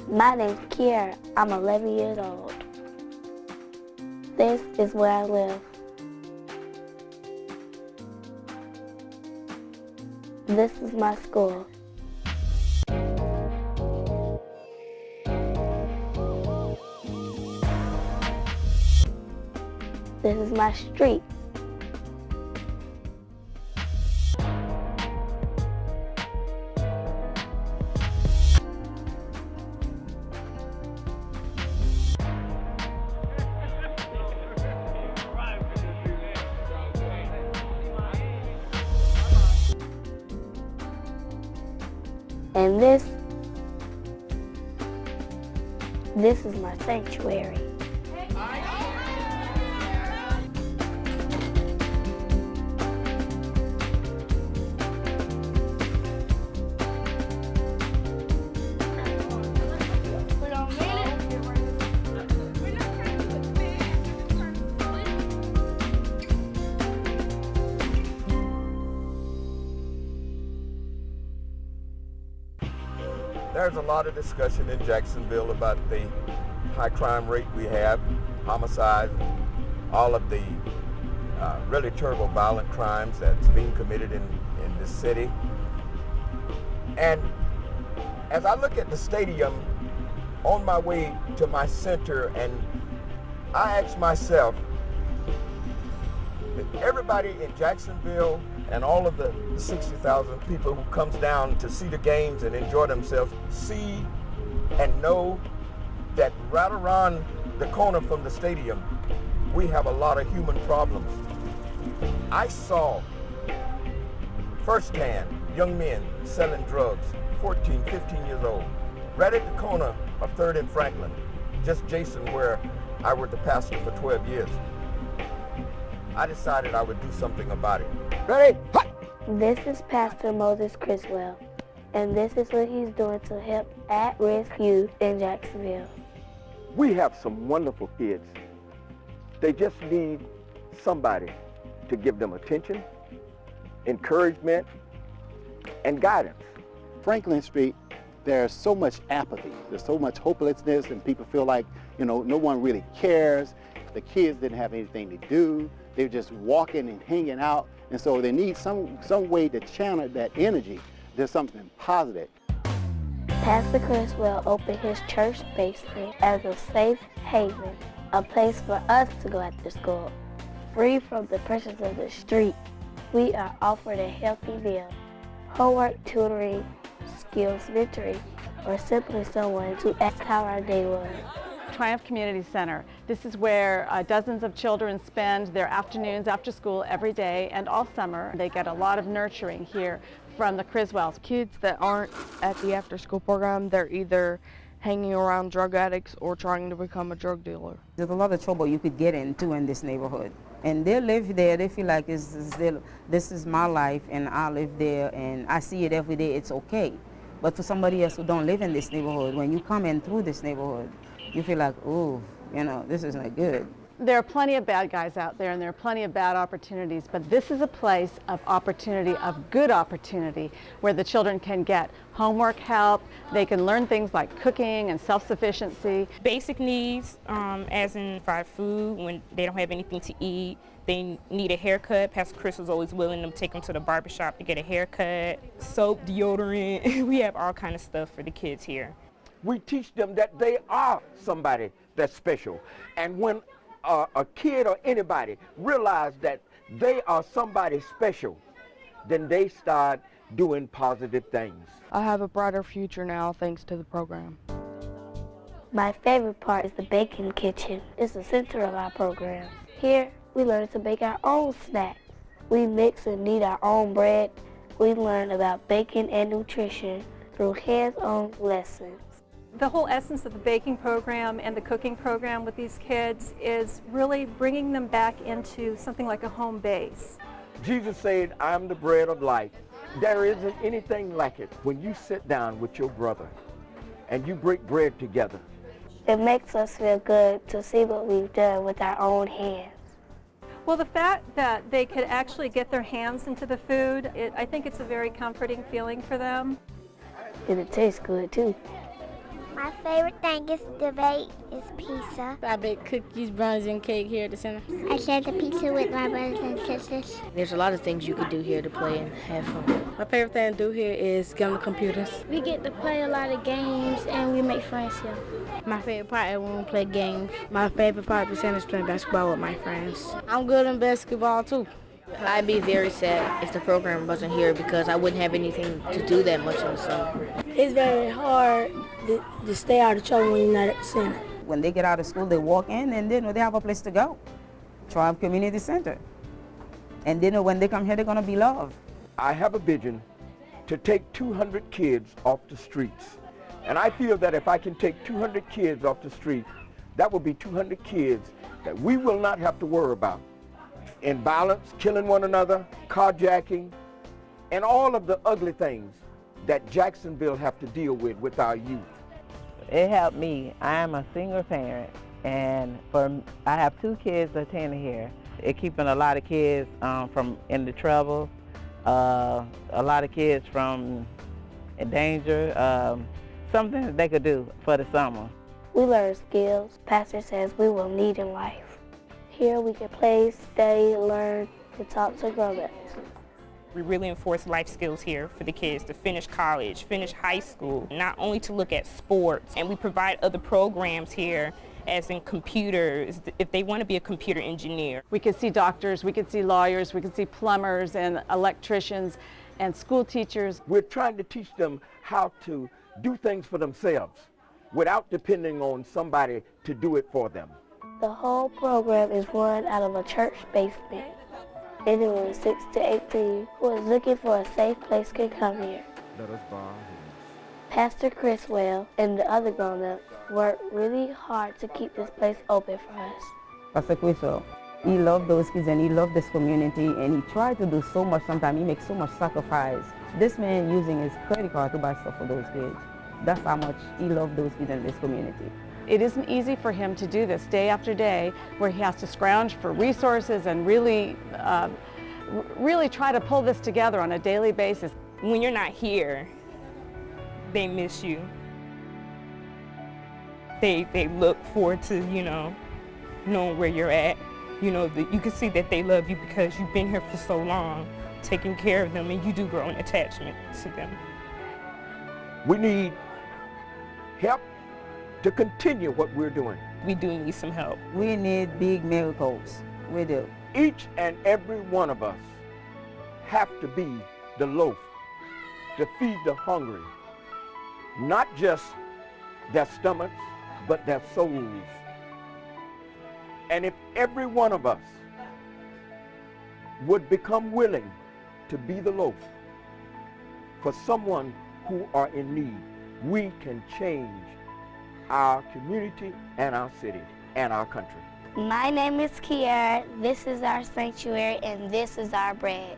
My name's Kiara. I'm 11 years old. This is where I live. This is my school. This is my street. And this is my sanctuary. There's a lot of discussion in Jacksonville about the high crime rate we have, homicide, all of the really terrible violent crimes that's being committed in this city. And as I look at the stadium on my way to my center, and I ask myself, everybody in Jacksonville and all of the 60,000 people who comes down to see the games and enjoy themselves see and know that right around the corner from the stadium, we have a lot of human problems. I saw firsthand young men selling drugs, 14, 15 years old, right at the corner of 3rd and Franklin, just Jason, where I was the pastor for 12 years. I decided I would do something about it. Ready? Hot! This is Pastor Moses Criswell, and this is what he's doing to help at-risk youth in Jacksonville. We have some wonderful kids. They just need somebody to give them attention, encouragement, and guidance. Franklin Street, there's so much apathy. There's so much hopelessness, and people feel like, no one really cares. The kids didn't have anything to do. They're just walking and hanging out. And so they need some way to channel that energy to something positive. Pastor Criswell opened his church basement as a safe haven, a place for us to go after school, free from the pressures of the street. We are offered a healthy meal, homework, tutoring, skills mentoring, or simply someone to ask how our day was. Triumph Community Center. This is where dozens of children spend their afternoons after school every day and all summer. They get a lot of nurturing here from the Criswells. Kids that aren't at the after-school program, they're either hanging around drug addicts or trying to become a drug dealer. There's a lot of trouble you could get into in this neighborhood. And they live there, they feel like this is my life and I live there and I see it every day, it's okay. But for somebody else who don't live in this neighborhood, when you come in through this neighborhood, you feel like, ooh, this is not good. There are plenty of bad guys out there and there are plenty of bad opportunities, but this is a place of opportunity, of good opportunity, where the children can get homework help, they can learn things like cooking and self-sufficiency. Basic needs, as in fried food, when they don't have anything to eat, they need a haircut. Pastor Chris was always willing to take them to the barbershop to get a haircut, soap, deodorant. We have all kind of stuff for the kids here. We teach them that they are somebody that's special. And when a kid or anybody realize that they are somebody special, then they start doing positive things. I have a brighter future now thanks to the program. My favorite part is the baking kitchen. It's the center of our program. Here, we learn to bake our own snacks. We mix and knead our own bread. We learn about baking and nutrition through hands-on lessons. The whole essence of the baking program and the cooking program with these kids is really bringing them back into something like a home base. Jesus said, I'm the bread of life. There isn't anything like it when you sit down with your brother and you break bread together. It makes us feel good to see what we've done with our own hands. Well, the fact that they could actually get their hands into the food, I think it's a very comforting feeling for them. And it tastes good too. My favorite thing is debate is pizza. I bake cookies, brownies, and cake here at the center. I share the pizza with my brothers and sisters. There's a lot of things you could do here to play and have fun. My favorite thing to do here is get on the computers. We get to play a lot of games and we make friends here. My favorite part is when we play games. My favorite part of the center is playing basketball with my friends. I'm good in basketball too. I'd be very sad if the program wasn't here because I wouldn't have anything to do that much in the summer. It's very hard to stay out of trouble when you're not at the center. When they get out of school, they walk in and they know they have a place to go. Triumph Community Center. And they know when they come here, they're going to be loved. I have a vision to take 200 kids off the streets. And I feel that if I can take 200 kids off the street, that will be 200 kids that we will not have to worry about. In violence, killing one another, carjacking, and all of the ugly things that Jacksonville have to deal with our youth. It helped me. I am a single parent, and I have 2 kids attending here. It keeping a lot of kids from in the trouble, a lot of kids from in danger, something that they could do for the summer. We learn skills Pastor says we will need in life. Here we can play, study, learn, and talk to grown-ups. We really enforce life skills here for the kids to finish college, finish high school, not only to look at sports. And we provide other programs here, as in computers, if they want to be a computer engineer. We could see doctors, we could see lawyers, we could see plumbers and electricians and school teachers. We're trying to teach them how to do things for themselves without depending on somebody to do it for them. The whole program is run out of a church basement. Anyone 6 to 18 who is looking for a safe place can come here. Let us bow our heads. Pastor Chriswell and the other grown-ups worked really hard to keep this place open for us. Pastor Chriswell, he loved those kids and he loved this community and he tried to do so much. Sometimes he makes so much sacrifice. This man using his credit card to buy stuff for those kids. That's how much he loved those kids in this community. It isn't easy for him to do this day after day, where he has to scrounge for resources and really try to pull this together on a daily basis. When you're not here, they miss you. They look forward to, knowing where you're at. You can see that they love you because you've been here for so long, taking care of them, and you do grow an attachment to them. We need help to continue what we're doing. We do need some help. We need big miracles. We do. Each and every one of us have to be the loaf to feed the hungry, not just their stomachs, but their souls. And if every one of us would become willing to be the loaf for someone who are in need, we can change our community and our city and our country. My name is Kiara, this is our sanctuary, and this is our bread.